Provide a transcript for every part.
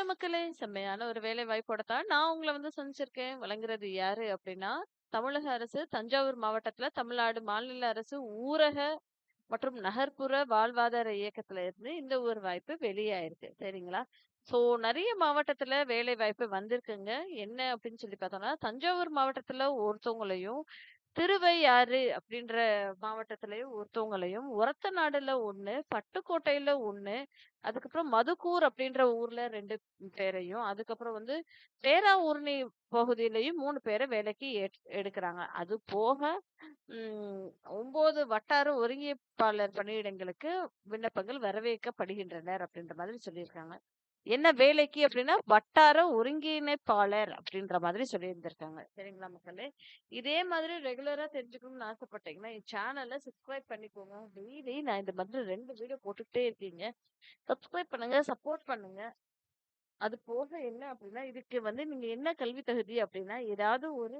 மக்களே! செம்மையான ஒரு வேலை வாய்ப்போட தான் நான் உங்கள வந்து சந்திச்சிருக்கேன். வழங்குறது யாரு அப்டின்னா, தமிழக அரசு தஞ்சாவூர் மாவட்டத்தில தமிழ்நாடு மாநில அரசு ஊரக மற்றும் நகர்ப்புற வாழ்வாதார இயக்கத்துல இருந்து இந்த ஒரு வாய்ப்பு வெளியாயிருக்கு. சரிங்களா? ஸோ நெறைய மாவட்டத்துல வேலை வாய்ப்பு வந்திருக்குங்க. என்ன அப்டின்னு சொல்லி பார்த்தோம்னா, தஞ்சாவூர் மாவட்டத்துல ஒருத்தவங்களையும், திருவையாறு அப்படின்ற மாவட்டத்திலயும் ஒருத்தவங்களையும், ஒரத்தநாடுல 1, பட்டுக்கோட்டையில 1, அதுக்கப்புறம் மதுக்கூர் அப்படின்ற ஊர்ல 2 பேரையும், அதுக்கப்புறம் வந்து பேராவூரணி பகுதியிலயும் 3 பேர வேலைக்கு எடுக்குறாங்க. அது போக 9 வட்டார ஒருங்கிணைப்பாளர் பணியிடங்களுக்கு விண்ணப்பங்கள் வரவேற்கப்படுகின்றனர் அப்படின்ற மாதிரி சொல்லியிருக்காங்க. என்ன வேலைக்கு அப்படின்னா, வட்டார ஒருங்கிணைப்பாளர் அப்படின்ற மாதிரி சொல்லியிருந்திருக்காங்க. சரிங்களா மக்களே? இதே மாதிரி ரெகுலரா தெரிஞ்சுக்கணும்னு ஆசைப்பட்டீங்கன்னா, என் சேனல சப்ஸ்கிரைப் பண்ணிக்கோங்க. டெய்லி நான் இந்த மாதிரி 2 வீடியோ போட்டுக்கிட்டே இருக்கீங்க. சப்ஸ்கிரைப் பண்ணுங்க, சப்போர்ட் பண்ணுங்க. அது போக என்ன அப்படின்னா, இதுக்கு வந்து நீங்க என்ன கல்வி தகுதி அப்படின்னா, ஏதாவது ஒரு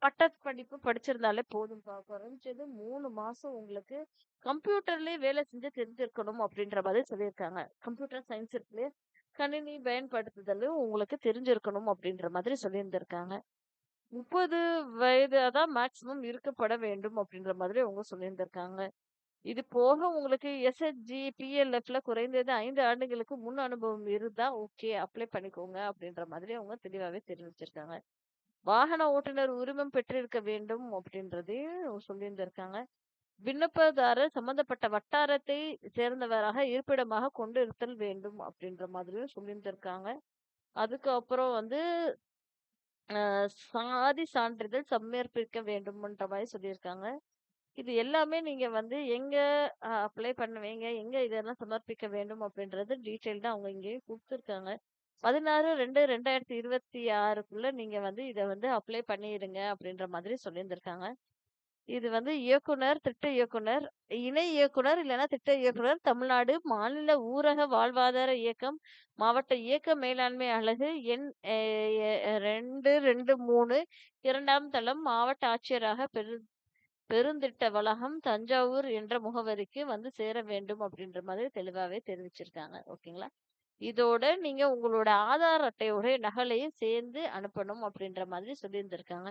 பட்டப் படிப்பு படிச்சிருந்தாலே போதும்பா. குறைஞ்சது 3 மாசம் உங்களுக்கு கம்ப்யூட்டர்லயே வேலை செஞ்சு தெரிஞ்சிருக்கணும் அப்படின்ற மாதிரி சொல்லியிருக்காங்க. கம்ப்யூட்டர் சயின்ஸ் இருக்குல்லையா? கணினி பயன்படுத்துதலும் உங்களுக்கு தெரிஞ்சிருக்கணும் அப்படின்ற மாதிரி சொல்லியிருந்திருக்காங்க. 30 வயது தான் மேக்ஸிமம் இருக்கப்பட வேண்டும் அப்படின்ற மாதிரி அவங்க சொல்லியிருந்திருக்காங்க. இது போக உங்களுக்கு எஸ்ஹெச்ஜி, பிஎல்எஃப்ல குறைந்தது 5 ஆண்டுகளுக்கு முன் அனுபவம் இருந்தா ஓகே அப்ளை பண்ணிக்கோங்க அப்படின்ற மாதிரி அவங்க தெளிவாவே தெரிவிச்சிருக்காங்க. வாகன ஓட்டுநர் உரிமம் பெற்றிருக்க வேண்டும் அப்படின்றதையும் சொல்லியிருந்திருக்காங்க. விண்ணப்பதாரர் சம்பந்தப்பட்ட வட்டாரத்தை சேர்ந்தவராக இருப்பிடமாக கொண்டு இருத்தல் வேண்டும் அப்படின்ற மாதிரியும் சொல்லியிருந்திருக்காங்க. அதுக்கப்புறம் வந்து சாதி சான்றிதழ் சமர்ப்பிக்க வேண்டும்ன்ற மாரி சொல்லியிருக்காங்க. இது எல்லாமே நீங்க வந்து எங்க அப்ளை பண்ணுவீங்க? எங்க இதெல்லாம் சமர்ப்பிக்க வேண்டும் அப்படின்றது டீட்டெயில்டா அவங்க இங்கேயே குடுத்துருக்காங்க. 16/2/2026க்குள்ள நீங்க வந்து இத வந்து அப்ளை பண்ணிடுங்க அப்படின்ற மாதிரி சொல்லியிருந்திருக்காங்க. இது வந்து இயக்குனர், திட்ட இயக்குனர், இணை இயக்குனர் இல்லன்னா திட்ட இயக்குனர், தமிழ்நாடு மாநில ஊரக வாழ்வாதார இயக்கம், மாவட்ட இயக்க மேலாண்மை அலகு எண் எ எ 223 2ஆம் தளம் மாவட்ட ஆட்சியராக பெருந்திட்ட வளாகம், தஞ்சாவூர் என்ற முகவரிக்கு வந்து சேர வேண்டும் அப்படின்ற மாதிரி தெளிவாவே தெரிவிச்சிருக்காங்க. ஓகேங்களா? இதோட நீங்க உங்களோட ஆதார் அட்டையோட நகலையும் சேர்ந்து அனுப்பணும் அப்படின்ற மாதிரி சொல்லியிருந்திருக்காங்க.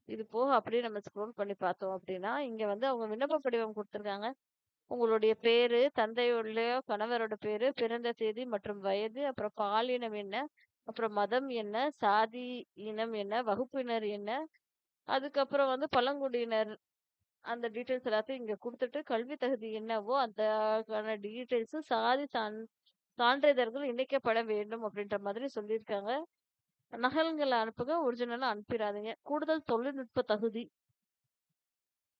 இது போக அப்படியே நம்ம ஸ்க்ரோல் பண்ணி பார்த்தோம் அப்படின்னா, இங்க வந்து அவங்க விண்ணப்ப படிவம் குடுத்துருக்காங்க. உங்களுடைய பேரு, தந்தையுடைய கணவரோட பேரு, பிறந்த தேதி மற்றும் வயது, அப்புறம் பாலினம் என்ன, அப்புறம் மதம் என்ன, சாதி இனம் என்ன, வகுப்பினர் என்ன, அதுக்கப்புறம் வந்து பழங்குடியினர் அந்த டீட்டெயில்ஸ் எல்லாத்தையும் இங்க குடுத்துட்டு, கல்வி தகுதி என்னவோ அதுக்கான டீட்டெயில்ஸும், சான்றிதழ்கள் இணைக்கப்பட வேண்டும் அப்படின்ற மாதிரி சொல்லியிருக்காங்க. நகல்கள அனுப்புங்க. ஒரிஜினலா அனுப்பிறாதீங்க. கூடுதல் தொழில்நுட்ப தகுதி,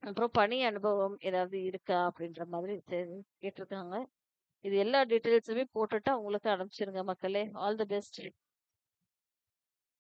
அப்புறம் பணி அனுபவம் ஏதாவது இருக்கா? அப்படின்ற மாதிரி கேட்டிருக்காங்க. இது எல்லா டீட்டெயில்ஸுமே போட்டுட்டு அவங்களுக்கு அனுப்பிச்சிருங்க மக்களே. All the best.